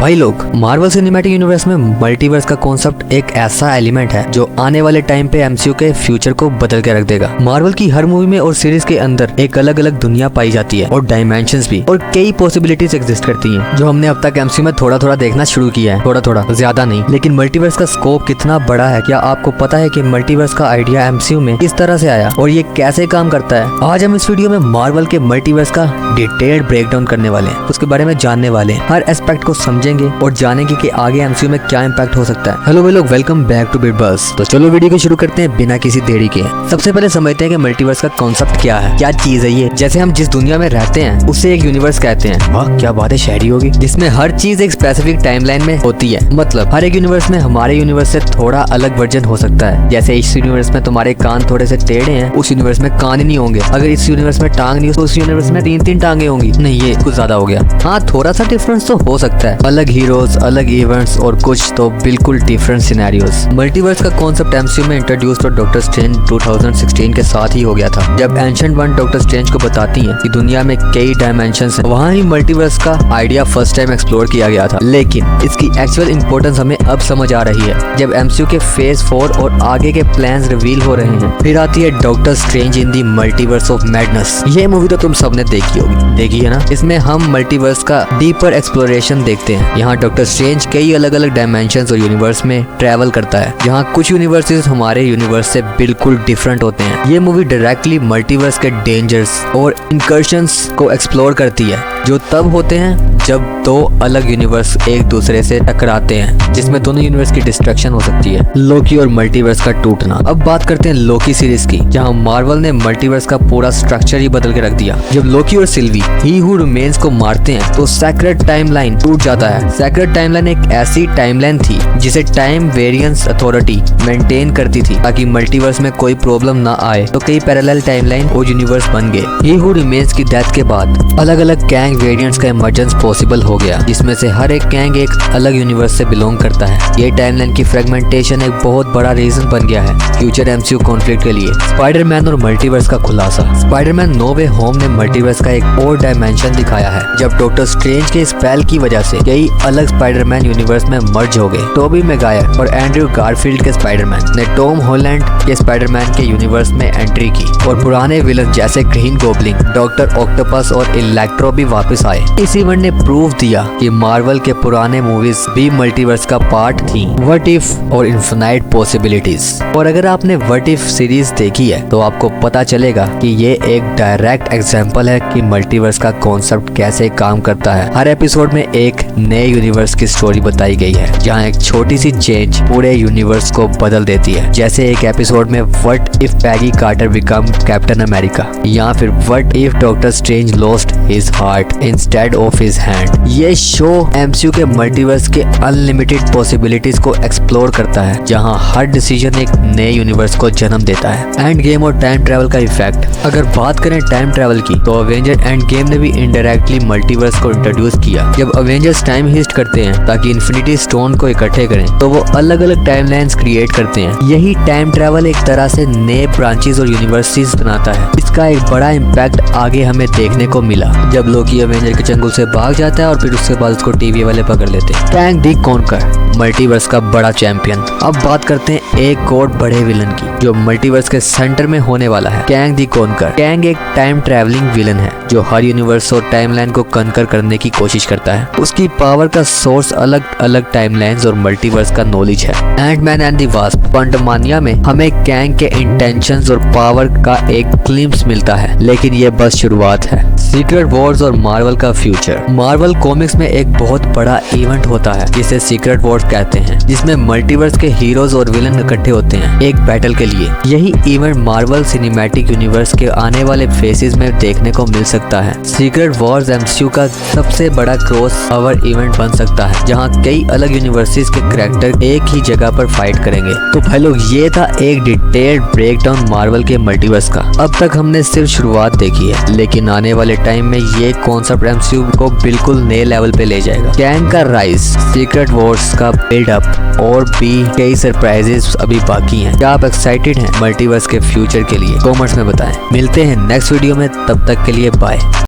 भाई लोग, Marvel cinematic universe में मल्टीवर्स का कॉन्सेप्ट एक ऐसा एलिमेंट है जो आने वाले टाइम पे एमसीयू के फ्यूचर को बदल के रख देगा। मार्वल की हर मूवी में और सीरीज के अंदर एक अलग अलग दुनिया पाई जाती है और डायमेंशंस भी, और कई पॉसिबिलिटीज एग्जिस्ट करती हैं जो हमने अब तक एमसीयू में थोड़ा थोड़ा देखना शुरू किया है, थोड़ा ज्यादा नहीं। लेकिन मल्टीवर्स का स्कोप कितना बड़ा है, क्या आपको पता है कि मल्टीवर्स का आइडिया एमसीयू में किस तरह से आया और ये कैसे काम करता है? आज हम इस वीडियो में मार्वल के मल्टीवर्स का डिटेल्ड ब्रेकडाउन करने वाले हैं, उसके बारे में जानने वाले हैं, हर एस्पेक्ट को समझेंगे और जानेंगे कि आगे एमसीयू में क्या इम्पैक्ट हो सकता है। हेलो भाई लोग, welcome back two bit bus. तो चलो वीडियो को शुरू करते हैं बिना किसी देरी के। सबसे पहले समझते हैं कि मल्टीवर्स का कॉन्सेप्ट क्या है, क्या चीज है ये। जैसे हम जिस दुनिया में रहते हैं उसे एक यूनिवर्स कहते हैं। वाह क्या बात है, शहरी होगी, जिसमें हर चीज एक स्पेसिफिक टाइमलाइन में होती है। मतलब हर एक यूनिवर्स में हमारे यूनिवर्स से थोड़ा अलग वर्जन हो सकता है। जैसे इस यूनिवर्स में तुम्हारे कान थोड़े से टेढ़े हैं, उस यूनिवर्स में कान ही नहीं होंगे। अगर इस यूनिवर्स में टांग नहीं हो तो उस यूनिवर्स में तीन टांगे होंगी। नहीं, ये कुछ ज्यादा हो गया। हाँ, थोड़ा सा डिफरेंस तो हो सकता है, अलग हीरोज, अलग इवेंट्स और कुछ तो बिल्कुल डिफरेंट सिनेरियोज। मल्टीवर्स का कॉन्सेप्ट एमसीयू में इंट्रोड्यूस तो डॉक्टर स्ट्रेंज 2016 के साथ ही हो गया था, जब एंशिएंट वन डॉक्टर स्ट्रेंज को बताती है कि दुनिया में कई डायमेंशंस हैं। वहाँ ही मल्टीवर्स का आइडिया फर्स्ट टाइम एक्सप्लोर किया गया था। लेकिन इसकी एक्चुअल इंपॉर्टेंस हमें अब समझ आ रही है जब एमसीयू के फेज 4 और आगे के प्लान्स रिवील हो रहे हैं। फिर आती है doctor strange in the multiverse of madness. ये मूवी तो तुम सबने देखी होगी, देखी है ना? इसमें हम मल्टीवर्स का डीपर एक्सप्लोरेशन देखते हैं। यहाँ डॉक्टर स्ट्रेंज कई अलग अलग डायमेंशंस और यूनिवर्स में ट्रैवल करता है, जहाँ कुछ यूनिवर्सेस हमारे यूनिवर्स से बिल्कुल डिफरेंट होते हैं। ये मूवी डायरेक्टली मल्टीवर्स के डेंजर्स और इंकर्शंस को एक्सप्लोर करती है, जो तब होते हैं जब दो अलग यूनिवर्स एक दूसरे से टकराते हैं, जिसमें दोनों यूनिवर्स की डिस्ट्रक्शन हो सकती है। लोकी और मल्टीवर्स का टूटना। अब बात करते हैं लोकी सीरीज की, जहां मार्वल ने मल्टीवर्स का पूरा स्ट्रक्चर ही बदल के रख दिया। जब लोकी और सिल्वी ही हू रिमेन्स को मारते हैं तो सैक्रेड टाइमलाइन टूट जाता है। सैक्रेड टाइमलाइन एक ऐसी टाइमलाइन थी जिसे टाइम वेरिएंस अथॉरिटी मेंटेन करती थी, ताकि मल्टीवर्स में कोई प्रॉब्लम ना आए। तो कई पैरेलल टाइमलाइन और यूनिवर्स बन गए। ही हू रिमेन्स की डेथ के बाद अलग अलग कैंग वेरिएंट्स का इमर्जेंस पॉसिबल हो गया, जिसमें से हर एक कैंग एक अलग यूनिवर्स से बिलोंग करता है। ये टाइमलाइन की फ्रेगमेंटेशन एक बहुत बड़ा रीजन बन गया है फ्यूचर एमसीयू कॉन्फ्लिक्ट के लिए। स्पाइडरमैन और मल्टीवर्स का खुलासा। स्पाइडरमैन नो वे होम ने मल्टीवर्स का एक और डायमेंशन दिखाया है, जब डॉक्टर स्ट्रेंज के स्पेल की वजह से कई अलग स्पाइडरमैन यूनिवर्स में मर्ज हो गए। टोबी मैगवायर और एंड्रयू गारफील्ड के स्पाइडरमैन ने टॉम हॉलैंड के स्पाइडरमैन के यूनिवर्स में एंट्री की, और पुराने विलन जैसे ग्रीन गॉब्लिन, डॉक्टर ऑक्टोपस और इलेक्ट्रो भी वापस आए। इस इवेंट ने प्रूव दिया कि मार्वल के पुराने मूवीज भी मल्टीवर्स का पार्ट थी। व्हाट इफ और इन्फिनाइट पॉसिबिलिटीज। और अगर आपने व्हाट इफ सीरीज देखी है तो आपको पता चलेगा कि ये एक डायरेक्ट एग्जांपल है कि मल्टीवर्स का कॉन्सेप्ट कैसे काम करता है। हर एपिसोड में एक नए यूनिवर्स की स्टोरी बताई गई है, जहाँ एक छोटी सी चेंज पूरे यूनिवर्स को बदल देती है। जैसे एक एपिसोड में what if Peggy Carter become captain America, या फिर what if doctor strange lost his heart instead of his hand. ये शो एमसीयू के मल्टीवर्स के अनलिमिटेड पॉसिबिलिटीज को एक्सप्लोर करता है, जहां हर डिसीजन एक नए यूनिवर्स को जन्म देता है। एंड गेम और टाइम ट्रैवल का इफेक्ट। अगर बात करें टाइम ट्रैवल की, तो अवेंजर एंड गेम ने भी इनडायरेक्टली मल्टीवर्स को इंट्रोड्यूस किया। जब अवेंजर्स टाइम हीस्ट करते हैं ताकि इन्फिनिटी स्टोन को इकट्ठे करें, तो वो अलग अलग टाइमलाइंस क्रिएट करते हैं। यही टाइम ट्रैवल एक तरह से नए ब्रांचेस और यूनिवर्सिटीज बनाता है। इसका एक बड़ा इम्पैक्ट आगे हमें देखने को मिला, जब लोकी अवेंजर के चंगुल से भाग जाता है और फिर उसके बाद उसको टीवी वाले पकड़ लेते हैं। कैंग दी कॉन्कर, मल्टीवर्स का बड़ा चैंपियन। अब बात करते हैं एक और बड़े विलन की, जो मल्टीवर्स के सेंटर में होने वाला है, कैंग दी कॉन्कर। कैंग एक टाइम ट्रैवलिंग विलन है जो हर यूनिवर्स और टाइमलाइन को कनकर करने की कोशिश करता है। उसकी पावर का सोर्स अलग अलग टाइमलाइंस और मल्टीवर्स का नॉलेज है। एंटमैन एंड दी वास्प क्वांटमानिया में हमें कैंग के इंटेंशंस और पावर का एक ग्लिम्प्स मिलता है, लेकिन ये बस शुरुआत है। सीक्रेट वॉर्स और मार्वल का फ्यूचर। मार्वल कॉमिक्स में एक बहुत बड़ा इवेंट होता है जिसे सीक्रेट वॉर्स कहते हैं, जिसमें मल्टीवर्स के हीरोज और विलन इकट्ठे होते हैं एक बैटल के लिए। यही इवेंट मार्वल सिनेमैटिक यूनिवर्स के आने वाले फेजेस में देखने को मिल सकता है। सीक्रेट वॉर्स एमसीयू का सबसे बड़ा क्रॉस ओवर इवेंट बन सकता है, जहां कई अलग यूनिवर्सिटीज के कैरेक्टर एक ही जगह पर फाइट करेंगे। तो भाई लोग, ये था एक डिटेल्ड ब्रेकडाउन मार्वल के मल्टीवर्स का। अब तक हमने सिर्फ शुरुआत देखी है, लेकिन आने वाले टाइम में ये कॉन्सेप्ट एमसीयू को बिल्कुल नए लेवल पे ले जाएगा। कैंग का राइज, सीक्रेट वॉर्स का बिल्डअप और भी कई सरप्राइजेस अभी बाकी हैं। क्या आप एक्साइटेड हैं मल्टीवर्स के फ्यूचर के लिए? कमेंट्स में बताएं। मिलते हैं नेक्स्ट वीडियो में, तब तक के लिए बाय।